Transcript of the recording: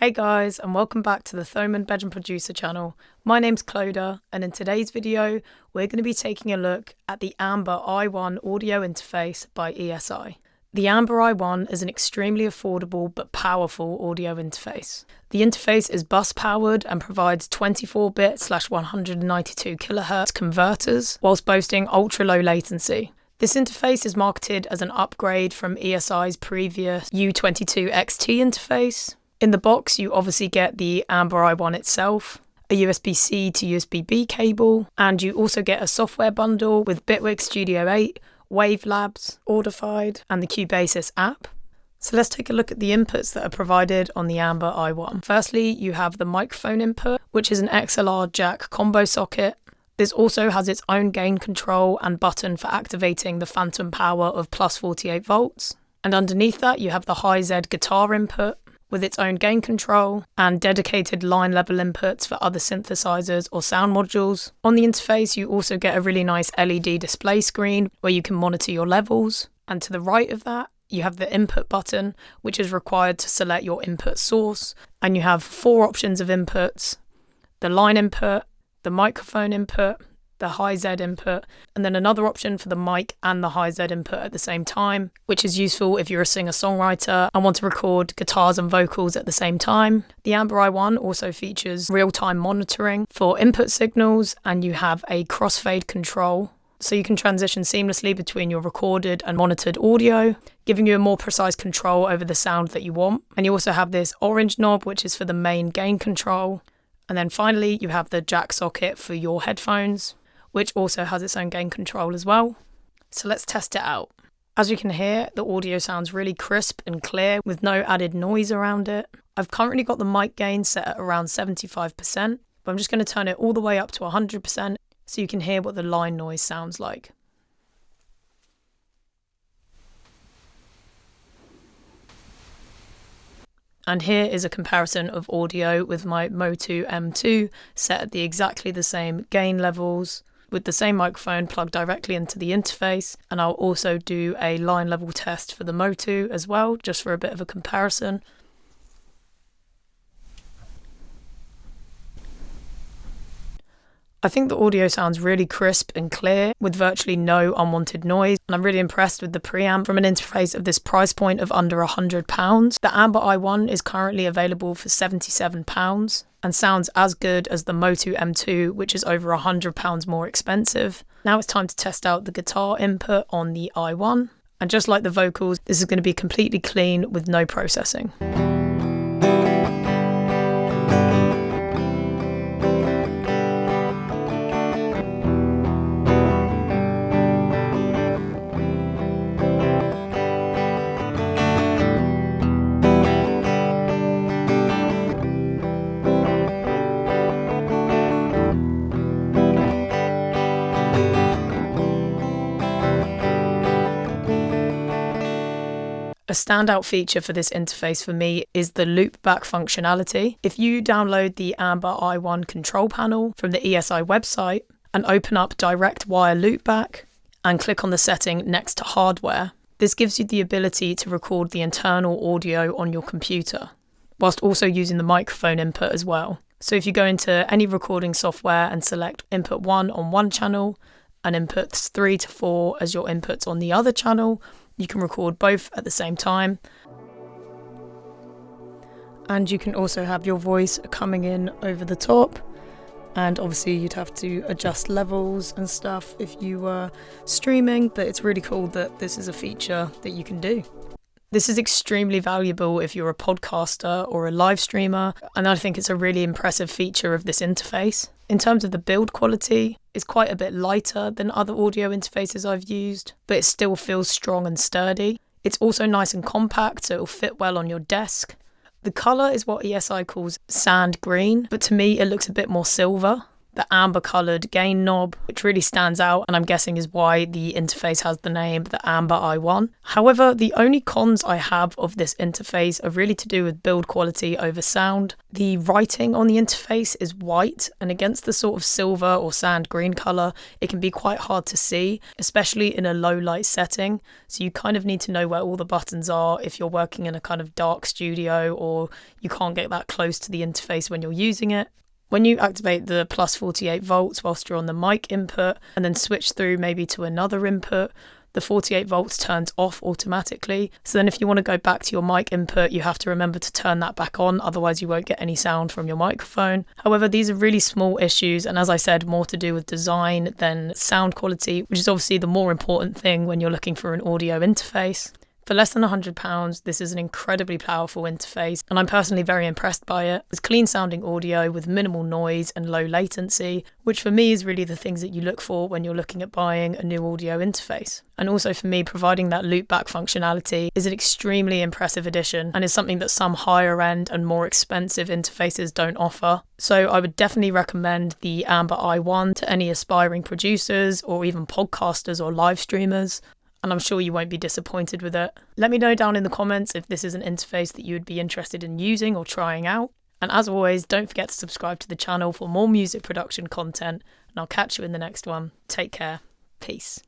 Hey guys, and welcome back to the Thomann Bedroom Producer channel. My name's Clodagh, and in today's video, we're going to be taking a look at the Amber i1 audio interface by ESI. The Amber i1 is an extremely affordable but powerful audio interface. The interface is bus powered and provides 24-bit/192 kHz converters whilst boasting ultra low latency. This interface is marketed as an upgrade from ESI's previous U22 XT interface. In the box, you obviously get the Amber i1 itself, a USB-C to USB-B cable, and you also get a software bundle with Bitwig Studio 8, Wavelabs, Audified, and the Cubasis app. So let's take a look at the inputs that are provided on the Amber i1. Firstly, you have the microphone input, which is an XLR jack combo socket. This also has its own gain control and button for activating the phantom power of plus 48 volts. And underneath that, you have the high-Z guitar input, with its own gain control and dedicated line level inputs for other synthesizers or sound modules. On the interface, you also get a really nice LED display screen where you can monitor your levels. And to the right of that, you have the input button, which is required to select your input source. And you have 4 options of inputs: the line input, the microphone input, the high-Z input, and then another option for the mic and the high-Z input at the same time, which is useful if you're a singer-songwriter and want to record guitars and vocals at the same time. The Amber i1 also features real-time monitoring for input signals, and you have a crossfade control, so you can transition seamlessly between your recorded and monitored audio, giving you a more precise control over the sound that you want. And you also have this orange knob, which is for the main gain control. And then finally, you have the jack socket for your headphones, which also has its own gain control as well. So let's test it out. As you can hear, the audio sounds really crisp and clear with no added noise around it. I've currently got the mic gain set at around 75%, but I'm just going to turn it all the way up to 100% so you can hear what the line noise sounds like. And here is a comparison of audio with my Motu M2 set at exactly the same gain levels, with the same microphone plugged directly into the interface. And I'll also do a line level test for the Motu as well, just for a bit of a comparison. I think the audio sounds really crisp and clear with virtually no unwanted noise, and I'm really impressed with the preamp from an interface of this price point of under £100. The Amber i1 is currently available for £77 and sounds as good as the Motu M2, which is over £100 more expensive. Now it's time to test out the guitar input on the i1, and just like the vocals, this is going to be completely clean with no processing. A standout feature for this interface for me is the Loopback functionality. If you download the Amber i1 control panel from the ESI website and open up Direct Wire Loopback and click on the setting next to Hardware, this gives you the ability to record the internal audio on your computer, whilst also using the microphone input as well. So if you go into any recording software and select input 1 on one channel and inputs 3 to 4 as your inputs on the other channel, you can record both at the same time. And you can also have your voice coming in over the top. And obviously you'd have to adjust levels and stuff if you were streaming, but it's really cool that this is a feature that you can do. This is extremely valuable if you're a podcaster or a live streamer, and I think it's a really impressive feature of this interface. In terms of the build quality, it's quite a bit lighter than other audio interfaces I've used, but it still feels strong and sturdy. It's also nice and compact, so it'll fit well on your desk. The colour is what ESI calls sand green, but to me it looks a bit more silver. the amber coloured gain knob, which really stands out and I'm guessing is why the interface has the name the Amber i1. However, the only cons I have of this interface are really to do with build quality over sound. The writing on the interface is white, and against the sort of silver or sand green colour, it can be quite hard to see, especially in a low light setting. So you kind of need to know where all the buttons are if you're working in a kind of dark studio or you can't get that close to the interface when you're using it. When you activate the plus 48 volts whilst you're on the mic input and then switch through maybe to another input, the 48 volts turns off automatically. So then if you want to go back to your mic input, you have to remember to turn that back on, otherwise you won't get any sound from your microphone. However, these are really small issues, and as I said, more to do with design than sound quality, which is obviously the more important thing when you're looking for an audio interface. For less than £100, this is an incredibly powerful interface, and I'm personally very impressed by it. It's clean sounding audio with minimal noise and low latency, which for me is really the things that you look for when you're looking at buying a new audio interface. And also for me, providing that loopback functionality is an extremely impressive addition and is something that some higher end and more expensive interfaces don't offer. So I would definitely recommend the Amber i1 to any aspiring producers or even podcasters or live streamers. And I'm sure you won't be disappointed with it. Let me know down in the comments if this is an interface that you would be interested in using or trying out. And as always, don't forget to subscribe to the channel for more music production content, and I'll catch you in the next one. Take care. Peace.